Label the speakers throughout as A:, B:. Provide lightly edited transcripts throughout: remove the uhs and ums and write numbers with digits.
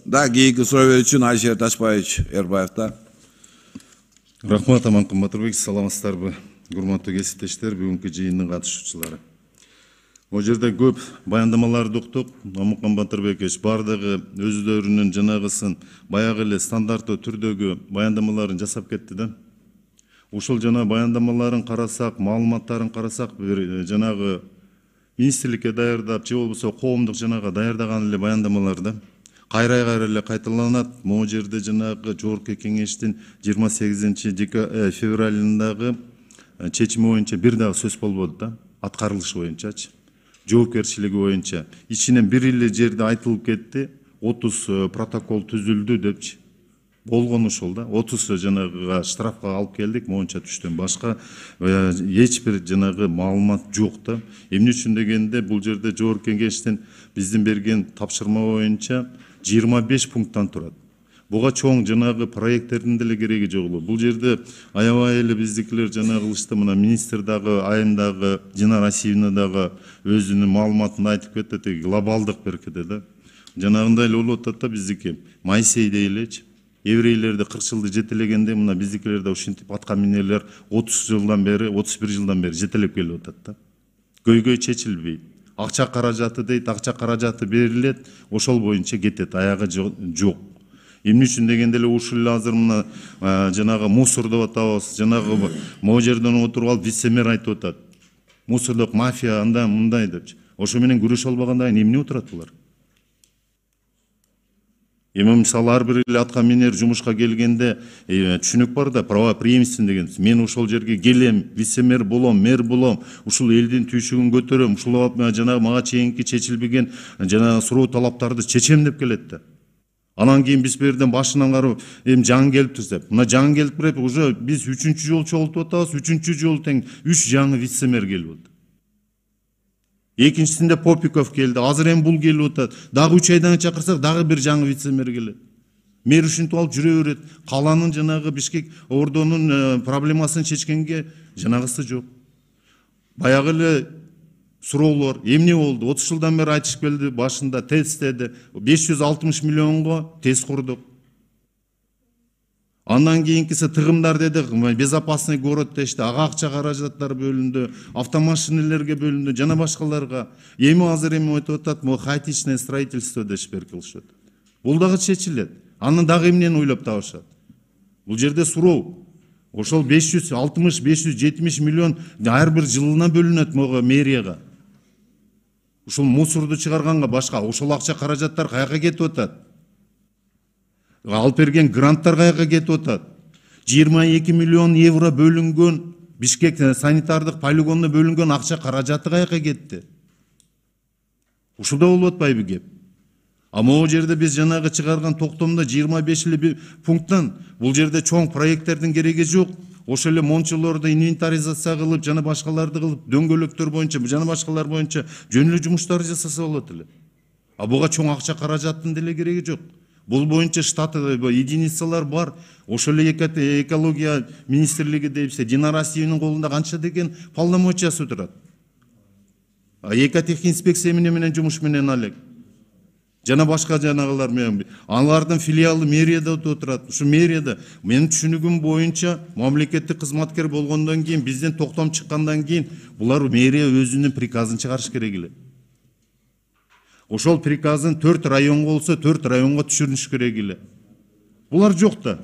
A: Да, кейинки суроо берүүчү Айшер Ташбаевич Эрбаевда.
B: Рахмат, Аманкул Батырбек, саламатсыздарбы, урматтуу кесиптештер, бүгүнкү жыйындын катышуучулары. О жерде көп баяндамаларды уктук. Аманкул Батырбекович бардыгы өздөрүнүн жанагысын баягы эле стандарттуу түрдөгү баяндамаларын жасап кетти да. Ушул жана баяндамаларын карасак, маалыматтарын карасак, бир жанагы министрликке даярдап, же болбосо коомдук жанага даярдаган эле баяндамалар да. Кайра эле кайталанат. Могу жерде жанагы жогорку кеңештин 28 февралындагы чечими боюнча бир дагы сөз болбоду да. Аткарылышы боюнчачы, жоопкерчилиги боюнча. Ичинен бир эле жерде айтылып кетти, 30 протокол түзүлдү депчи. Болгон ошол да. 30 жанагыга штрафка алып келдик, моунча түштөн башка эч бир жанагы маалымат жок да. Эмне үчүн дегенде бул жерде жогорку кеңештин биздин берген тапшырма боюнча 25 пункттан турат. Буга чоң жанагы проекттердин деле кереги жок. Бул жерде аябай эле биздикилер жанагы кылышты, мына министр дагы, айымдагы, Динара Асиевна дагы өзүнүн маалыматында айтып кетти, глобалдык беркеде да. Жанагындай эле болуп атат да биздики. Майсейдей элечи. Еврейлерди 40 жылды жетелегенде, мына биздикилерде ушинтип аткан минелер 30 жылдан бери, 31 жылдан бери жетелеп келип атат да. Көйгөй чечилбейт. Акча каражаты дейт, акча каражаты берилет, ошол боюнча кетет, аягы жок. Эмне үчүн дегенде эле ушул эле азыр мына жанагы мусор деп атабыз, жанагы могу жерден отуруп алып вице-мэр айтып атат. Мусордук мафия андай мындай депчи. Ошо менен күрөшө албаганда эмне отурат булар? Эми мисалы ар бир эле атка минер жумушка келгенде түшүнүк бар да, правопреемственность деген. Мен ошол жерге келем, вице-мэр болом, мэр болом, ушул элдин түйшүгүн көтөрөм, ушул жанагы мага чейинки чечилбеген жанагы суроо талаптарды чечем деп келет да. Анан кийин биз берден башынан карап, эми жаңы келиптир деп. Мына жаңы келип берет, уже биз 3-чү жолу чогултуп атабыз, 3-чү жолу тең 3 жаңы вице-мэр келип атат. Экинчисинде Попиков келди, азыр эми бул келип атат. Дагы 3 айдан чакырсак, дагы бир жаңы вице-мэр келет. Мэр ушинтип алып жүрө берет. Каланын жанагы Бишкек ордонун проблемасын чечкенге жанагысы жок. Баягы эле суроолор, эмне болду? 30 жылдан бери айтышып келди, башында тест деди. 560 миллионго тест курдук. Андан кийинкиси тыгымдар дедик, безопасный город дешти, ага акча каражаттар бөлүндү, автомашинелерге бөлүндү, жана башкаларга. Эми азыр эми өтүп атат, хаотичное строительство деп кылышат. Бул дагы чечилет. Аны дагы эмнени ойлоп табышат? Бул жерде суроо. Ошол 560-570 миллион ар бир жылына бөлүнөт мага мэрияга. Ушул мусорду чыгарганга башка, ошол акча каражаттар каяка кетип атат? Алып берген гранттар каяка кетип атат? 22 миллион евро бөлүнгөн Бишкек санитардык полигонуна бөлүнгөн акча каражаты каяка кетти? Ушул да болуп атпайбы кеп? А могу жерде биз жанагы чыгарган токтомдо 25 эле пункттан бул жерде чоң проекттердин кереги жок. Ошол эле мончолорду инвентаризация кылып, жана башкаларды кылып, дөңгөлөктөр боюнча, жана башкалар боюнча жөн эле жумуштар жасаса болот эле. А буга чоң акча каражаттын деле кереги жок. Бул боюнча штат единицалар бар. Ошол эле экология министрлиги дейбиз, Динара Асиевнин колунда канча деген полномочиясы турат. А экотехинспекция менен жумуш менен алек. Жана башка жанагылар менен. Алардын филиалы мэрияда отурат. Ушу мэрияда менин түшүнүгүм боюнча мамлекеттик кызматкер болгондон кийин, бизден токтом чыккандан кийин булар мэрия өзүнүн приказын чыгарыш керек эле. Ошол приказын 4 районго болсо 4 районго түшүрүш керек эле. Булар жок да.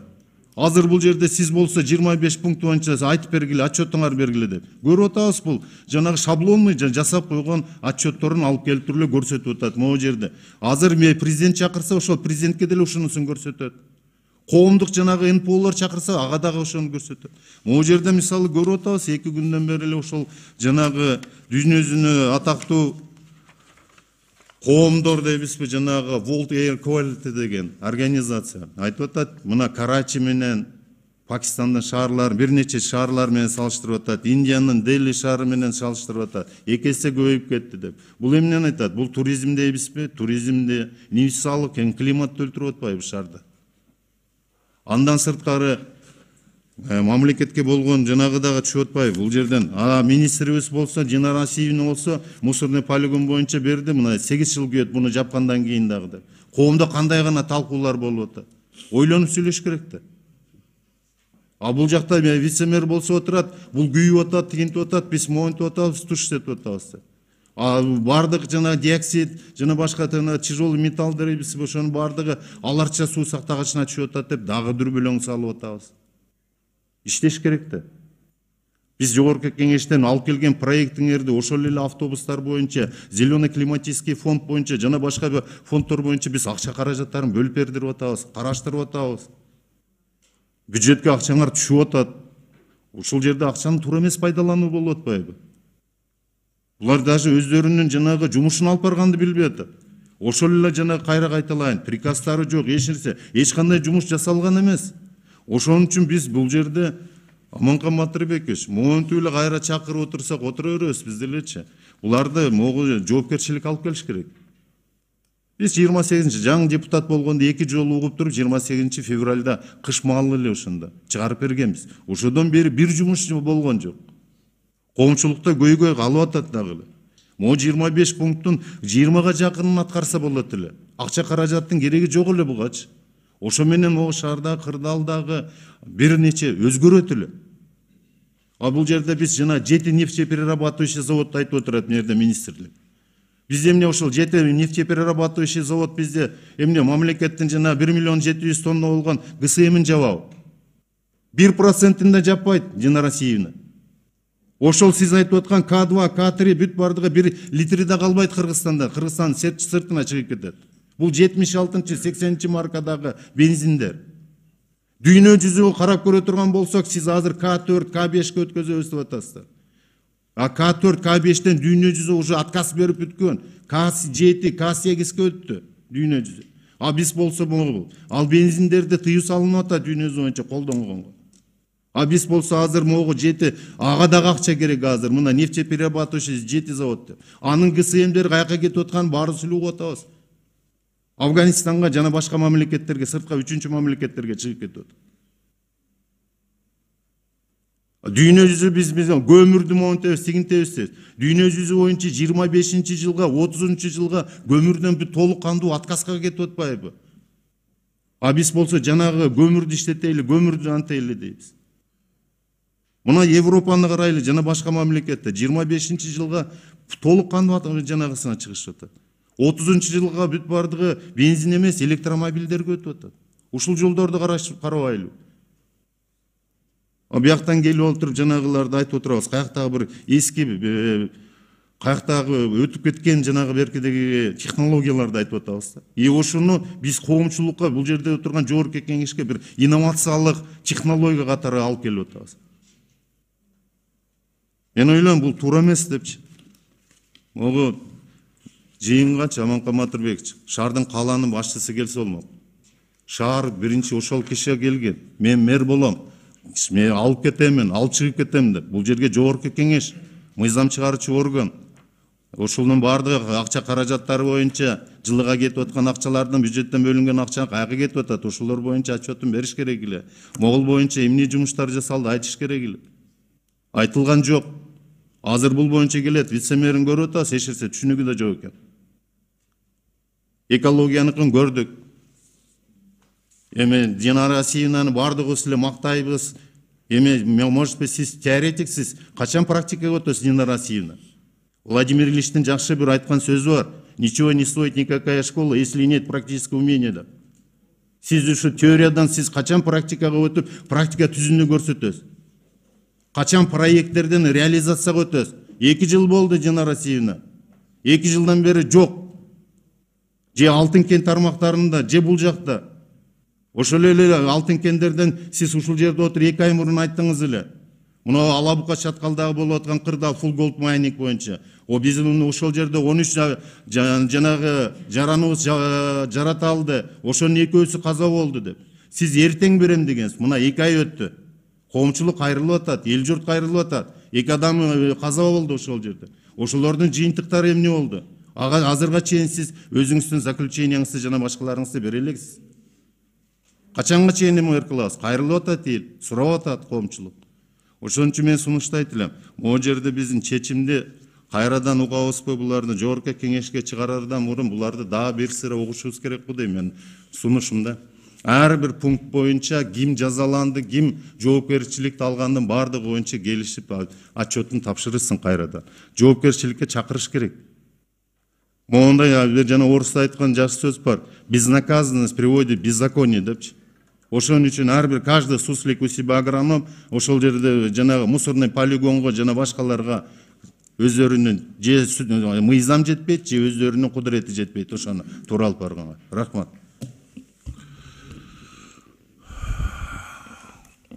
B: Азыр бул жерде сиз болсо 25 пункт боюнча айтып бергиле, отчетуңар бергиле деп. Көрүп атабыз, бул жанагы шаблонный жасап койгон отчетторун алып келип туруп эле көрсөтүп атат могу жерде. Азыр президент чакырса, ошол президентке деле ушунусун көрсөтөт. Коомдук жанагы НПОлор чакырса, ага дагы ошону көрсөтөт. Могу жерде мисалы көрүп атабыз, 2 күндөн бери эле ошол жанагы дүйнөсүнө атактуу коомдор дейбизби, жанагы World Air Quality деген организация айтып атат, мына Карачи менен Пакистандын шаарлары, бир нече шаарлар менен салыштырып атат, Индиянын Дели шаары менен салыштырып атат, 2 эсе көбөйүп кетти деп. Бул эмнени айтат? Бул туризм дейбизби? Туризмди, инвестициялык климатты өлтүрүп атпайбы шаарда? Андан сырткары мамлекетке болгон жанагы дагы түшүп атпайбы? Бул жерден министрибиз болсо, Динара Асиевна болсо, мусорный полигон боюнча берди, мына 8 жыл күйөт буну жапкандан кийин дагы деп. Коомдо кандай гана талкуулар болуп атат. Ойлонуп сүйлөш керек да. А бул жакта вице-мэр болсо отурат, бул күйүп атат, тигинтип атат, биз моюнтуп атабыз, туш сетип атабыз. А бардык жана диоксид, жана башка тяжелый металлдар биз ошонун бардыгы аларча суу сактагычына түшүп атат деп дагы дүрбөлөң салып атабыз. Иштеш керек да. Биз жогорку кеңештен алып келген проектиңерди ошол эле автобустар боюнча, зеленый климатический фонд боюнча жана башка фонддор боюнча биз акча каражаттарын бөлүп бердирип атабыз, караштырып атабыз. Бюджетке акчаңар түшүп атат. Ушул жерде акчаны туура эмес пайдалануу болуп атпайбы? Булар даже өздөрүнүн жанагы жумушун алып барганды билбей атат. Ошол эле жана кайра кайталайын, приказдары жок, эч нерсе, эч кандай жумуш жасалган эмес. Ошон үчүн биз бул жерде Аманкан Батырбекович, моюнтуп эле кайра чакырып отурсак отура беребиз биз делечи. Буларды могу жоопкерчилик алып келиш керек. Биз 28 жаңы депутат болгондо 2 жолу угуп туруп 28 февралда кыш маалы эле ошондо чыгарып бергенбиз. Ошодон бери бир жумуш болгон жок. Коомчулукта көйгөй калып атат дагы эле. Могу 25 пункттун 20га жакынын аткарса болот эле. Акча каражаттын кереги жок эле бугачы. Ошо менен могу шаардагы кырдаалдагы бир нече өзгөрөт эле. А бул жерде биз жана 7 нефтеперерабатывающий заводду айтып отурат мэрде министрлик. Бизде эмне ошол 7 нефтеперерабатывающий завод бизде эмне мамлекеттин жана 1 миллион 700 тонна болгон ГСМин жабабы. 1%-ин да жаппайт Динара Асиевна. Ошол сиз айтып аткан К2, К3 бүт бардыгы 1 литри да калбайт Кыргызстанда. Кыргызстан сыртына чыгып кетет. Бул 76-80 маркадагы бензиндер. Дүйнө жүзү карап көрө турган болсок, сиз азыр К4, К5ке өткөзөбүз деп атасыздар. А К4, К5тен дүйнө жүзү уже отказ берип бүткөн. К7, К8ке өттү дүйнө жүзү. А биз болсо могу ал бензиндерди тыюу салынып атат дүйнө жүзү боюнча колдонгонго. А биз болсо азыр могу 7 ага дагы акча керек азыр. Мына нефтеперерабатывающий 7 завод деп. Анын ГСМдери каяка кетип атканын баарын сүйлөп атабыз. Афганистанга жана башка мамлекеттерге, сыртка 3-чү мамлекеттерге чыгып кетип атат. Дүйнө жүзү биз көмүрдү монтебиз, тигинтебиз. Дүйнө жүзү боюнча 25-жылга, 30-жылга көмүрдөн бүт толук кандуу отказга кетип атпайбы? А биз болсо жанагы көмүрдү иштетели, көмүрдү антели дейбиз. Мына Европаны карайлы, жана башка мамлекетте 25-жылга толук кандуу жанагысына чыгышып атат. 30-жылга бүт бардыгы бензин эмес, электромобилдерге өтүп атат. Ушул жолдорду карабайлы. А бияктан келип отуруп жанагыларды айтып отурабыз. Каяктагы бир эски каяктагы өтүп кеткен жанагы беркидеги технологияларды айтып атабыз. Ошону биз коомчулукка бул жерде отурган жогорку кеңешке бир инновациялык технология катары алып келип атабыз. Мен ойлойм бул туура эмес депчи. Могу жыйынгачы Аманкан Батырбекович, шаардын калаанын башчысы келсе болмок. Шаар биринчи ошол киши келген. Мен мэр болом. Мен алып кетемин, алып чыгып кетем деп. Бул жерге жогорку кеңеш, мыйзам чыгаруучу орган. Ошолдун бардыгы акча каражаттары боюнча жылыга кетип аткан акчалардын бюджеттен бөлүнгөн акча каяка кетип атат. Ошолор боюнча отчетун бериш керек эле. Могул боюнча эмне жумуштар жасалды айтыш керек эле. Айтылган жок. Азыр бул боюнча келет, вице-мэрин көрүп атабыз, эч нерсе түшүнүгү да жок экен. Экологияныкын көрдүк. Эми Динара Асиевнаны бардыгыбыз эле мактайбыз. Эми может быть сиз теоретиксиз, качан практикага өтөсүз Динара Асиевна? Владимир Ильичтин жакшы бир айткан сөзү бар. Ничего не стоит никакая школа, если нет практического умения да. Сиз ушу теориядан сиз качан практикага өтүп, практика түзүнү көрсөтөсүз? Качан проекттерден реализацияга өтөсүз? 2 жыл болду Динара Асиевна. 2 жылдан бери жок. Же алтын кен тармактарында, же бул жакта. Ошол эле алтын кендерден сиз ушул жерде отуруп 2 ай мурун айттыңыз эле. Мына Алабука чаткалдагы болуп аткан кырда full gold mining боюнча. Биздин ошол жерде 13 жанагы жараныбыз жарата алды. Ошонун экөөсү каза болду деп. Сиз эртең берем дегенсиз. Мына 2 ай өттү. Коомчулук кайрылып атат, эл журт кайрылып атат. 2 адам каза болду ошол жерде. Ошолордун жыйынтыктары эмне болду? Ага азырга чейин сиз өзүңүздүн заключенияңызды жана башкаларыңызды бере элексиз. Качанга чейин эме кылабыз? Кайрылып атат эл, сурап атат коомчулук. Ошон үчүн мен сунуштайт элем. Могу жерде биздин чечимди Кайрадан угабызбы буларды жогорку кеңешке чыгарардан мурун буларды дагы бир сыра угушубуз керек го дейм мен сунушумда. Ар бир пункт боюнча ким жазаланды, ким жоопкерчиликти алгандын бардыгы боюнча келишип отчетун тапшырылсын кайрадан. Жоопкерчиликке чакырыш керек. Мондай жана орусда айткан жакшы сөз бар. Безнаказанность приводит к беззаконию депчи. Ошон үчүн ар бир каждый суслик у себя агроном ошол жерде жанагы мусорный полигонго жана башкаларга өздөрүнүн же мыйзам жетпейт, же өздөрүнүн кудурети жетпейт ошону туура алып барганга. Рахмат.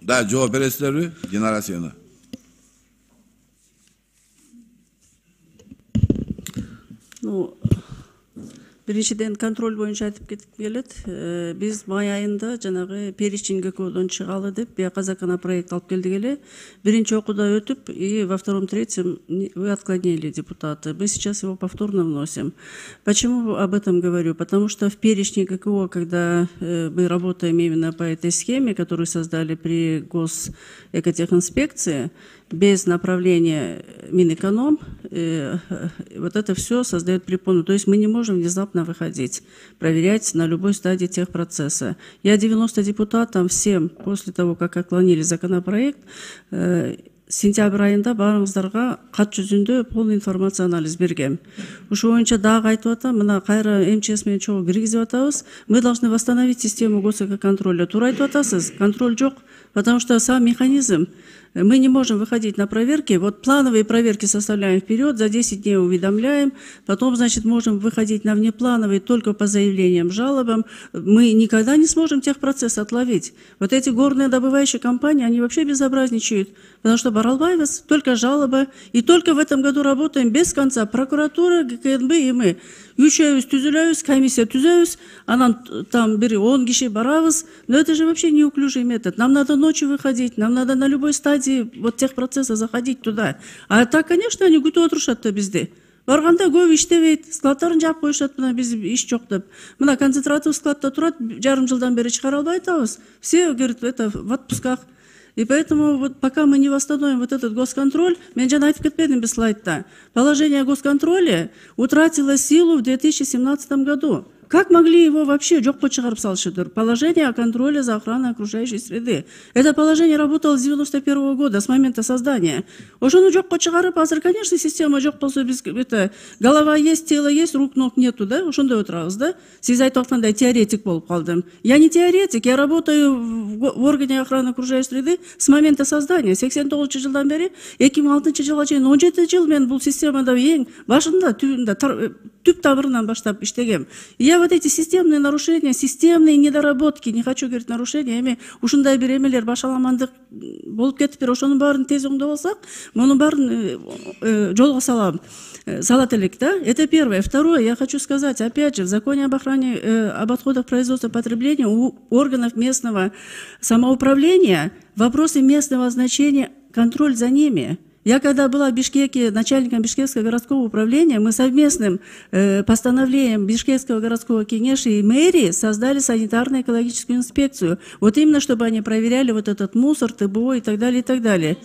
A: Да, жооп бересиздерби? Динара Сена.
C: Ну, биринчиден контроль боюнча айтып кетип келет. Биз май айында жанагы перечень ГКОдон чыгалы деп бияка законопроект алып келдик эле. Биринчи окууда өтүп, и во втором, третьем вы отклонили, депутаты. Мы сейчас его повторно вносим. Почему об этом говорю? Потому что в перечне ГКО, когда мы работаем именно по этой схеме, которую создали при Госэкотехинспекции, без направления Минэконом, вот это все создает препону. То есть мы не можем внезапно выходить, проверять на любой стадии техпроцесса. Я 90 депутатам всем, после того, как отклонили законопроект, сентябрь айында барыңыздарга кат жүзүндө полный информация анализ бергем. Ушул боюнча дагы айтып атам, мына кайра МЧС менен чогуу киргизип атабыз. Мы должны восстановить систему госэкоконтроля. Туура айтып атасыз, контроль жок, потому что сам механизм. Мы не можем выходить на проверки. Вот плановые проверки составляем вперед, за 10 дней уведомляем. Потом, значит, можем выходить на внеплановые только по заявлениям, жалобам. Мы никогда не сможем техпроцесс отловить. Вот эти горные добывающие компании, они вообще безобразничают. Потому что Баралбаевец, только жалоба. И только в этом году работаем без конца. Прокуратура, ГКНБ и мы. Үчөбүз түзүлөбүз, комиссия түзөбүз, анан там 10 киши барабыз. Но это же вообще неуклюжий метод. Нам надо ночью выходить, нам надо на любой стадии вот техпроцесса заходить туда. А так, конечно, они күтүп отурушат да бизди. Барганда көп иштебейт, складтарын жаап коюшат, мына биз иш жок деп. Мына концентратив складта турат, жарым жылдан бери чыгара албай атабыз. Все, говорит, это в отпусках. И поэтому вот пока мы не восстановим вот этот госконтроль, мен жана айтып кетпедим бе слайдта, положение о госконтроле утратило силу в 2017 году. Как могли его вообще жокко чыгарып салышыптыр? Положение о контроле за охраной окружающей среды. Это положение работало с 91 года, с момента создания. Ошону жокко чыгарып, азыр, конечно, система жок болсо биз это голова есть, тело есть, рук, ног нету, да? Ошондой отурабыз, да? Сиз айтып аткандай теоретик болуп калдым. Я не теоретик, я работаю в органе охраны окружающей среды с момента создания. 89 жылдан бери 2006 жылга чейин 17 жыл мен бул системада эң башында, түбүндө, түп табырынан баштап иштегем. Я вот эти системные нарушения, системные недоработки, не хочу говорить нарушения, эми ушундай бир эмелер башаламандык болуп кетиптир. Ошонун баарын тез оңдоп алсак, мунун баарын жолго салат элек, да? Это первое. Второе, я хочу сказать, опять же, в законе об охране, об отходах производства и потребления у органов местного самоуправления вопросы местного значения, контроль за ними. Я когда была в Бишкеке начальником Бишкекского городского управления, мы совместным постановлением Бишкекского городского кеңеша и мэрии создали санитарно-экологическую инспекцию. Вот именно, чтобы они проверяли вот этот мусор, ТБО и так далее, и так далее.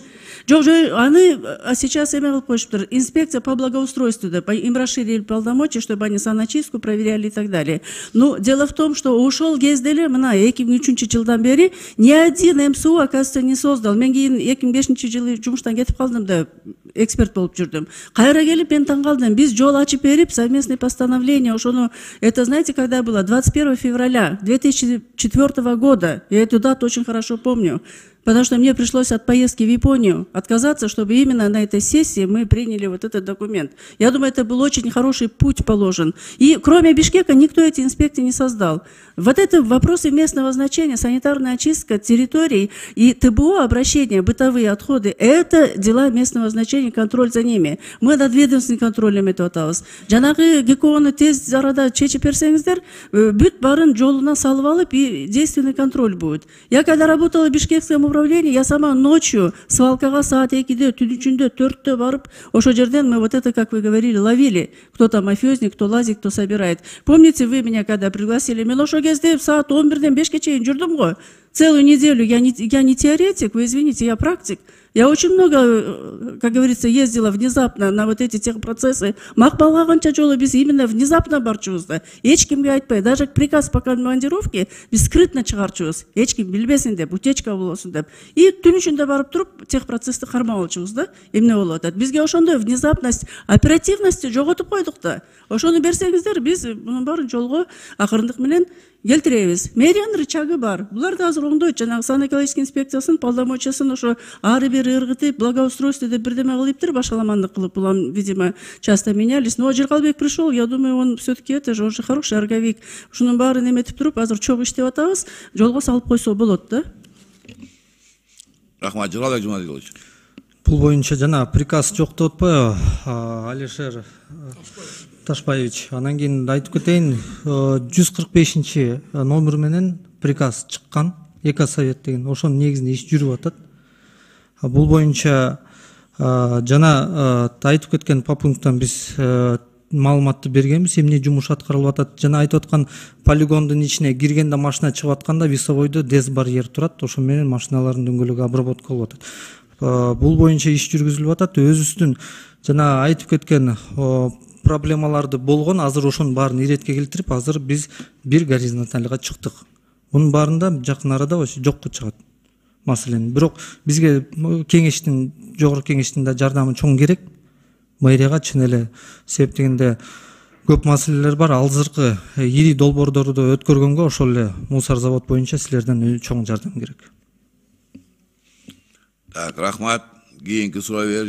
C: А сейчас инспекция по благоустройству, да, им расширили полномочия, чтобы они саночистку проверяли и так далее. Но дело в том, что ушел кезделе, мына 2003 жылдан бери ни один МСУ, оказывается, не создал. Мен кийин 2005 жылы жумуштан кетип калдым да, эксперт болуп жүрдүм. Кайра келип мен таң калдым. Биз жол ачып берип, совместное постановление, ошону, это знаете, когда было? 21 февраля 2004 года. Я эту дату очень хорошо помню. Потому что мне пришлось от поездки в Японию отказаться, чтобы именно на этой сессии мы приняли вот этот документ. Я думаю, это был очень хороший путь положен. И кроме Бишкека никто эти инспекции не создал. Вот это вопросы местного значения, санитарная очистка территорий и ТБО, обращения, бытовые отходы, это дела местного значения, контроль за ними. Мы над ведомственным контролем это оталыз. Жанагы ГКОны тез арада чечип берсеңиздер, бүт барын жолуна салып алып, и действенный контроль будет. Я когда работала в Бишкекском управлении, я сама ночью свалкага саат 2-де, түнүчүндө 4-тө барып, ошо жерден мы вот это, как вы говорили, ловили. Кто-то мафиозник, кто лазит, кто собирает. Помните, вы меня когда пригласили, мен ошо кезде саат 11-ден 5-ке чейин жүрдүм го. Целую неделю я не теоретик, вы извините, я практик. Я очень много, как говорится, ездила внезапно на вот эти техпроцессы. Мақпалға қанша жолы біз именно внезапно барчубыз. Ешкімге айтпай, даже приказ по командировке біз скрытно шығарчубыз. Ешкім білбесін деп, утечка болсын деп. И түн ішінде барып тұрып техпроцессті қармап алчубыз да. Эмне болуп атат. Бізге ошондой внезапность, оперативность жоготуп койдук да. Ошону берсеңиздер, біз мунун баарын жолго акырындык менен келтиребиз. Мэриянын рычагы бар. Булар да азыр оңдойт. Жанагы санэкологический инспекциясын, полномочиясын ошо ары бери ыргытып, благоустройство деп бирдеме кылыптыр, башаламандык кылып. Булам, видимо, часто менялись. Но Жиргалбек пришел, я думаю, он все-таки это же, он же хороший орговик. Ушунун баарын эметип туруп, азыр чогуу иштеп атабыз, жолго салып койсо болот да.
A: Рахмат, Жиргалбек Жумадилович.
D: Бул боюнча жана приказ жок деп атпайбы, Алишер Ташпаевич. Анан кийин айтып кетейин, 145 номер менен приказ чыккан, Экосовет деген, ошонун негизинде иш жүрүп атат. Бул боюнча жана айтып кеткен по пункттан биз маалыматты бергенбиз, эмне жумуш аткарылып атат. Жана айтып аткан полигондун ичине киргенде машина чыгып атканда весовойдо дезбарьер турат, ошо менен машиналардын дөңгөлөгү обработка болуп атат. Бул боюнча иш жүргүзүлүп атат. Өзүбүздүн жана айтып кеткен проблемаларды болгон, азыр ошонун баарын иретке келтирип, азыр биз бир горизонтальга чыктык. Мунун баарында жакын арада ошо жокко чыгат маселени. Бирок бизге кеңештин, жогорку кеңештин да жардамы чоң керек. Мэрияга чын эле себеп дегенде көп маселелер бар. Азыркы ири долбоордорду өткөргөнгө ошол эле мусор завод боюнча силерден чоң жардам керек.
A: Так, рахмат. Кийинки суроо бериş.